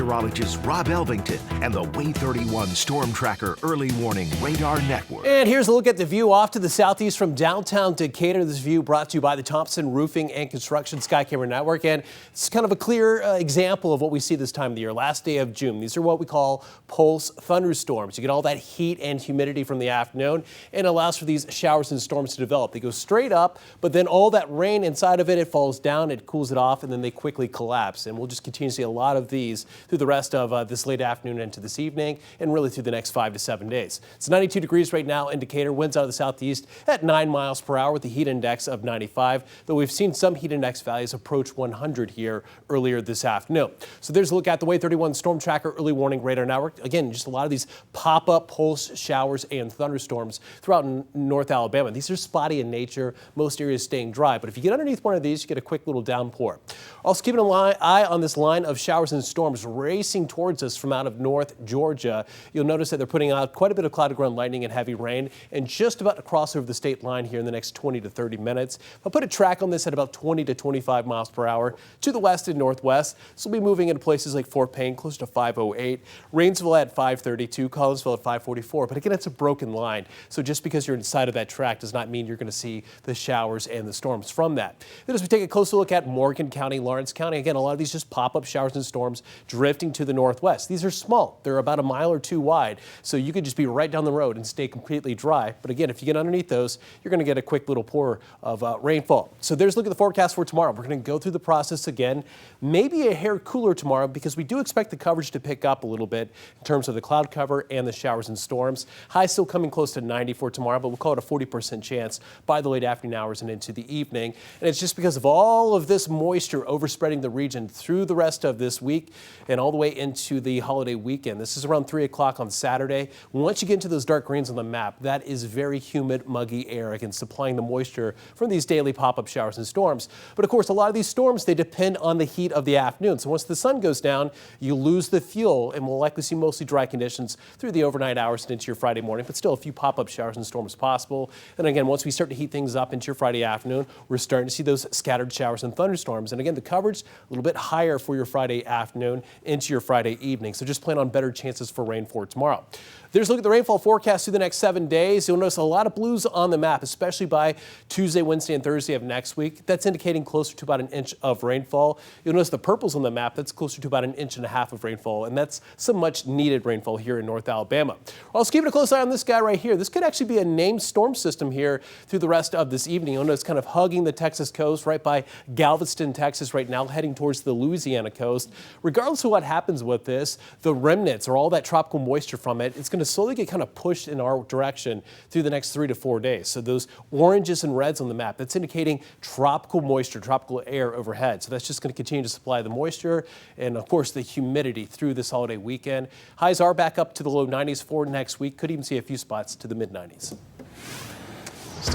meteorologist Rob Elvington and the Wave 31 Storm Tracker Early Warning Radar Network. And here's a look at the view off to the southeast from downtown Decatur. This view brought to you by the Thompson Roofing and Construction Sky Camera Network. And it's kind of a clear example of what we see this time of the year. Last day of June. These are what we call pulse thunderstorms. You get all that heat and humidity from the afternoon and allows for these showers and storms to develop. They go straight up, but then all that rain inside of it falls down, it cools it off, and then they quickly collapse. And we'll just continue to see a lot of these through the rest of this late afternoon into this evening and really through the next 5 to 7 days. It's 92 degrees right now in Decatur, winds out of the southeast at 9 miles per hour with the heat index of 95, though we've seen some heat index values approach 100 here earlier this afternoon. So there's a look at the Wave 31 Storm Tracker Early Warning Radar Network. Again, just a lot of these pop-up pulse showers and thunderstorms throughout North Alabama. These are spotty in nature, most areas staying dry, but if you get underneath one of these, you get a quick little downpour. Also keeping an eye on this line of showers and storms racing towards us from out of North Georgia. You'll notice that they're putting out quite a bit of cloud ground lightning and heavy rain and just about to cross over the state line here in the next 20 to 30 minutes. I'll put a track on this at about 20 to 25 miles per hour to the west and northwest. This will be moving into places like Fort Payne close to 508, Rainsville at 532, Collinsville at 544. But again, it's a broken line. So just because you're inside of that track does not mean you're going to see the showers and the storms from that. Then as we take a closer look at Morgan County, Lawrence County, again, a lot of these just pop-up showers and storms drifting to the northwest. These are small. They're about a mile or two wide, so you could just be right down the road and stay completely dry. But again, if you get underneath those, you're going to get a quick little pour of rainfall. So there's a look at the forecast for tomorrow. We're going to go through the process again. Maybe a hair cooler tomorrow because we do expect the coverage to pick up a little bit in terms of the cloud cover and the showers and storms. High still coming close to 90 for tomorrow, but we'll call it a 40% chance by the late afternoon hours and into the evening. And it's just because of all of this moisture overspreading the region through the rest of this week and all the way into the holiday weekend. This is around 3 o'clock on Saturday. Once you get into those dark greens on the map, that is very humid, muggy air, again, supplying the moisture from these daily pop-up showers and storms. But of course, a lot of these storms, they depend on the heat of the afternoon. So once the sun goes down, you lose the fuel and we'll likely see mostly dry conditions through the overnight hours and into your Friday morning, but still a few pop-up showers and storms possible. And again, once we start to heat things up into your Friday afternoon, we're starting to see those scattered showers and thunderstorms. And again, the coverage a little bit higher for your Friday afternoon into your Friday evening. So just plan on better chances for rain for tomorrow. There's a look at the rainfall forecast through the next 7 days. You'll notice a lot of blues on the map, especially by Tuesday, Wednesday, and Thursday of next week. That's indicating closer to about an inch of rainfall. You'll notice the purples on the map, that's closer to about an inch and a half of rainfall, and that's some much needed rainfall here in North Alabama. We're also keeping a close eye on this guy right here. This could actually be a named storm system here through the rest of this evening. You'll notice kind of hugging the Texas coast right by Galveston, Texas right now, heading towards the Louisiana coast. Regardless of what happens with this, the remnants or all that tropical moisture from it, it's going to slowly get kind of pushed in our direction through the next 3 to 4 days. So those oranges and reds on the map, that's indicating tropical moisture, tropical air overhead. So that's just going to continue to supply the moisture and of course the humidity through this holiday weekend. Highs are back up to the low 90s for next week. Could even see a few spots to the mid 90s.